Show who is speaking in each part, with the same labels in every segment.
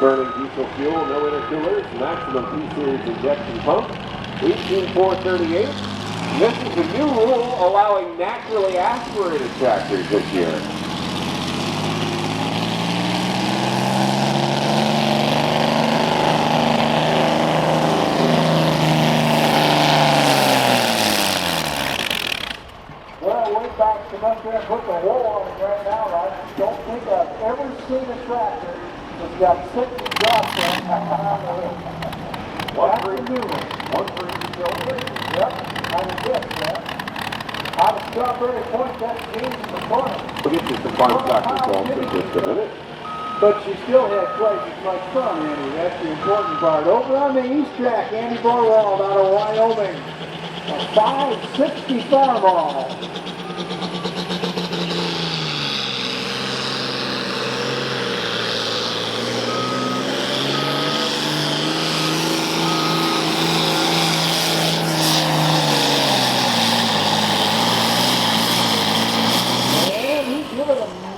Speaker 1: burning diesel fuel, no intercoolers, maximum P-series injection pump, 18,438. This is a new rule allowing naturally aspirated tractors this year.
Speaker 2: Well, way back to up there and put the wool on it right now, I don't think I've ever seen a tractor that's got 6 exhaust fans hanging on the hood. That's a new one.
Speaker 1: One for each cylinder?
Speaker 2: Yep, I would guess that. Out of Strawberry Point, that's James McCormick.
Speaker 1: We'll get you some farm stock results in just a minute.
Speaker 2: But she still had twice as much fun, Andy. That's the important part. Over on the east track, Andy Borwald out of Wyoming. A 560 Farmall.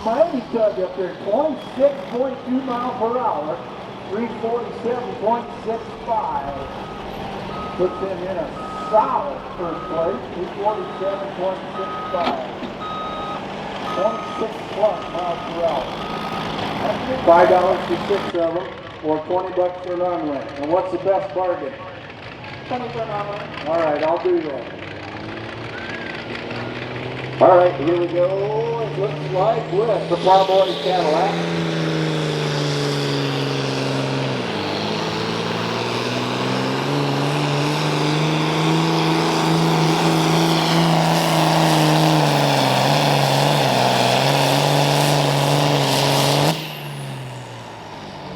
Speaker 2: Mighty tug up there, 26.2 miles per hour, 347.65. Puts him in a solid first place, 347.65. 26 plus miles per hour. $5 for 6 of them, or $20 for an unwin. And what's the best bargain? 20 for an unwin. All right, I'll do that.
Speaker 1: All right, here we go. It looks like with the Plowboy Cadillac.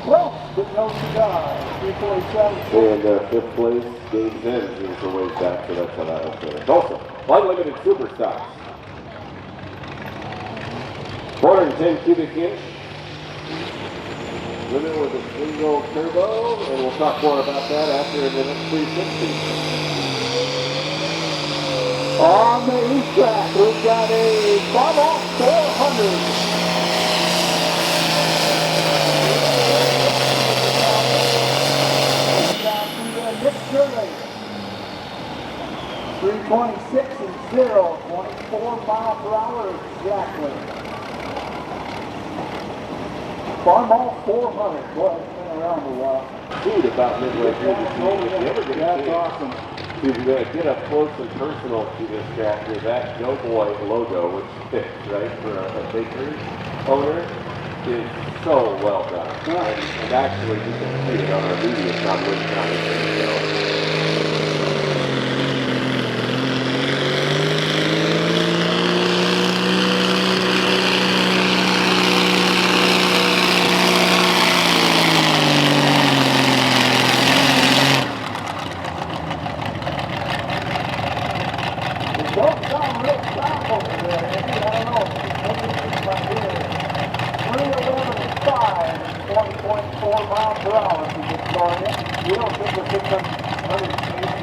Speaker 2: Well, but no cigar, 347.
Speaker 1: And fifth place, Dave Zenz is the way back, so that's how that looks there. Tulsa, unlimited super stocks. 410 cubic inch. Limit with a single turbo, and we'll talk more about that after the next 360.
Speaker 2: On the east track, we've got a Farmall 400. Down to the Nick Shirley. 326 and 0, 24 miles per hour exactly. Farmall 400. Boy, it's been around a while.
Speaker 1: Food about midway through the season. If you ever get a
Speaker 2: That's
Speaker 1: chance
Speaker 2: awesome.
Speaker 1: to get up close and personal to this tractor, that Doughboy logo, which fits, right, for a bakery owner, is so well done. And actually, you can see it on our media on which county.
Speaker 2: Don't sound real sharp over there, Andy. I don't know. Maybe it's right here. 311 and 5, 20.4 miles per hour to get started. You don't think we're 600 feet?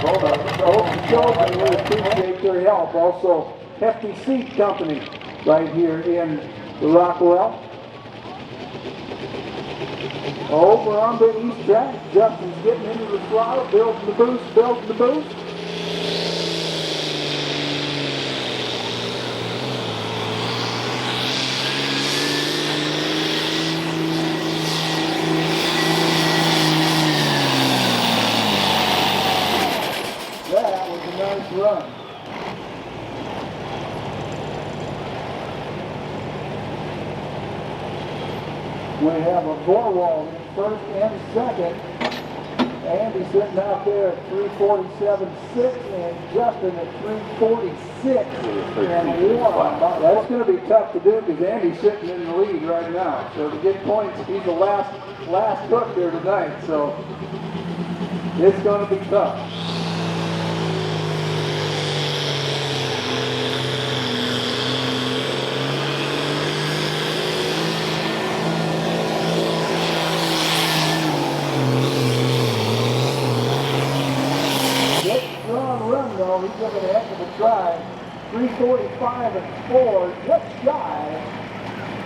Speaker 2: Well, the children would appreciate their help. Also, Hefty Seed Company right here in Rockwell. Over on the east track, Justin's getting into the throttle, building the boost, building the boost. That was a nice run. We have a Borwald in first and second. Andy sitting out there at 347.6 and Justin at 346 and 1. That's going to be tough to do because Andy's sitting in the lead right now. So to get points, he's the last hook there tonight. So it's going to be tough. He's giving a heck of a try. 345 and 4, just shy.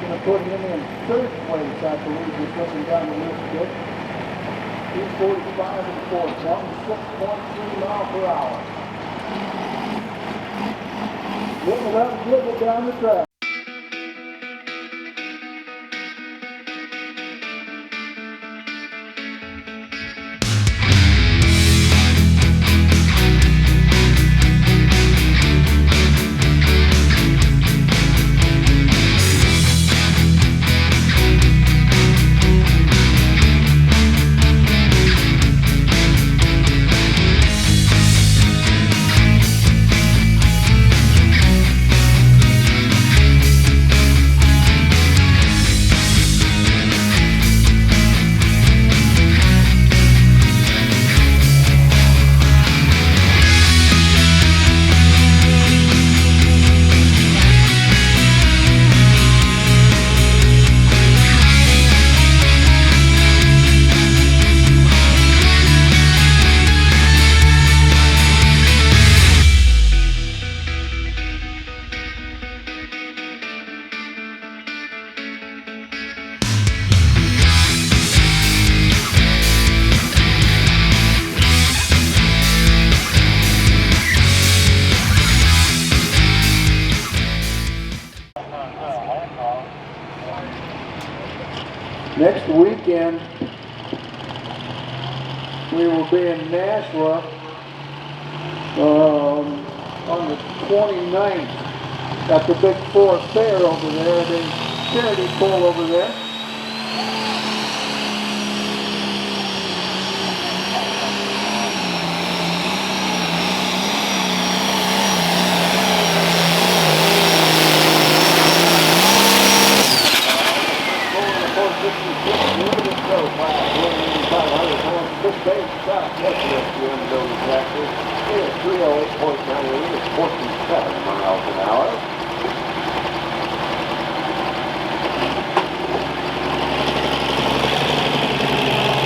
Speaker 2: going to put him in third place, I believe, just looking down the list here. 2:45 and 4, down 6.3 miles per hour. Getting it up, getting it down the track. Next weekend, we will be in Nashua on the 29th at the Big Four Fair over there, the charity pull over there.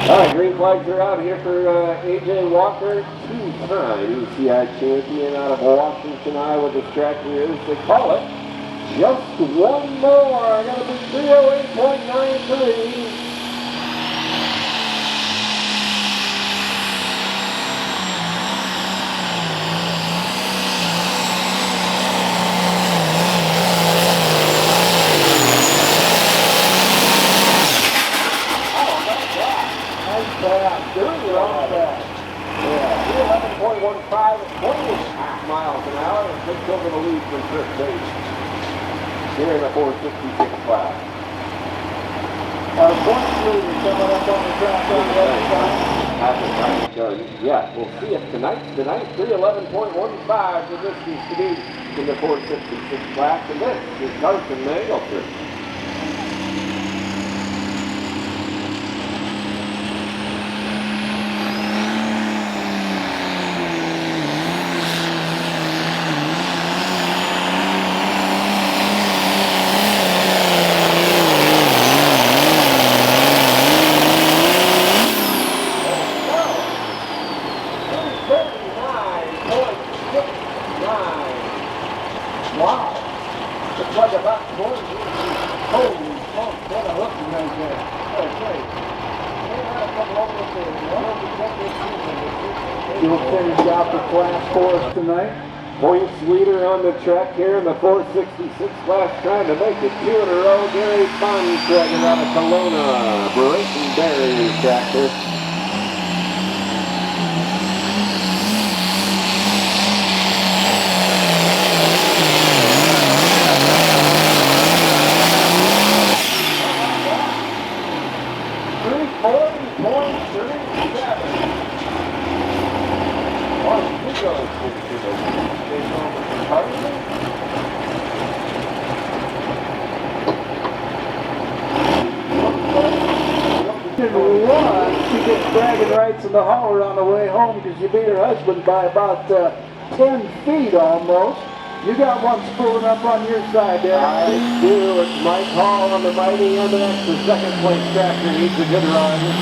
Speaker 1: All right, green flags are out here for A.J. Walker, two-time ECI champion out of Washington, Iowa. This tractor is, they call it, just one more. Got to be 308.93. Yeah, 11.15 at 20 miles an hour and takes over the lead from Chris Bates here in the 466 class.
Speaker 2: Point leader coming up on the track on the other side.
Speaker 1: Yeah, we'll see it tonight. Tonight, 311.15 for this is to be in the 466 class, and this is Carson Nagelson.
Speaker 2: Wow. Looks like about 20. Holy smoke, what a hook you guys got. Okay. You'll finish out the class for us tonight.
Speaker 1: Points leader on the track here in the 466 class, trying to make it two in a row. Gary Bontrager out of Kelowna, breaking barriers tractor.
Speaker 2: She gets bragging rights in the holler on the way home because you beat her husband by about 10 feet almost. You got one spooling up on your side there.
Speaker 1: I do. It's Mike Hall on the mighty MX, the second place tractor. He's a good rider.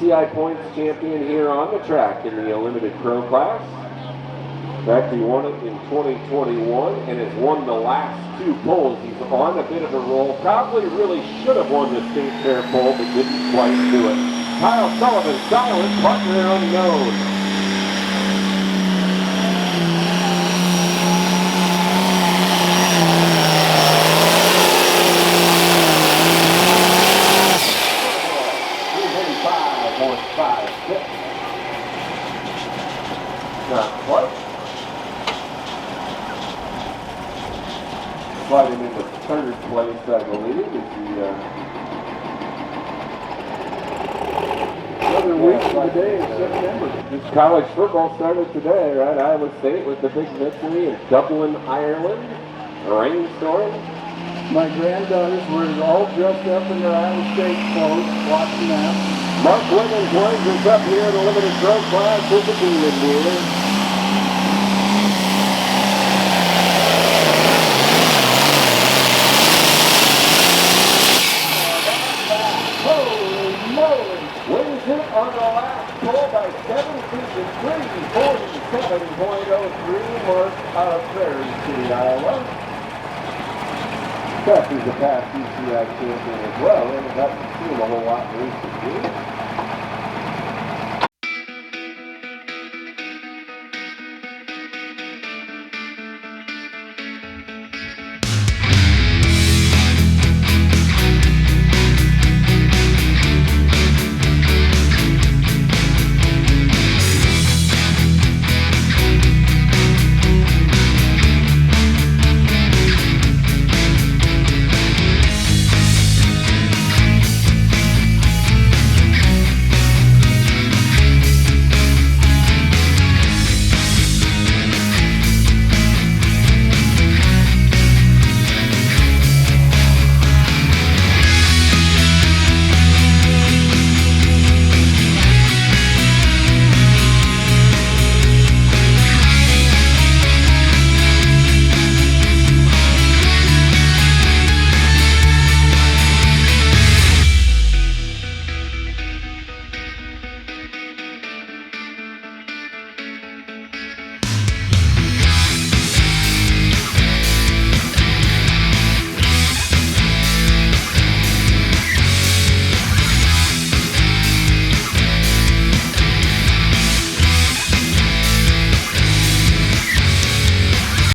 Speaker 1: ECI points champion here on the track in the Limited Pro class. In fact, he won it in 2021 and has won the last 2 poles. He's on a bit of a roll. Probably really should have won the state fair pole, but didn't quite do it. Kyle Sullivan, silent partner unknown. Not quite. Slide him into 3rd place, I believe.
Speaker 2: Another week from today in September.
Speaker 1: College football started today, right? Iowa State with the big victory in Dublin, Ireland. A rainstorm.
Speaker 2: My granddaughters were all dressed up in their Iowa State clothes watching that.
Speaker 1: Mark Wiggins winds us up here in the Limited Pro class with the Demon Wheeler. Holy moly! Wins it on the last pole by 7 feet and 347.03 mark out of Prairie City, Iowa. That is a past ECI champion as well. We haven't got to see him a whole lot in recent years.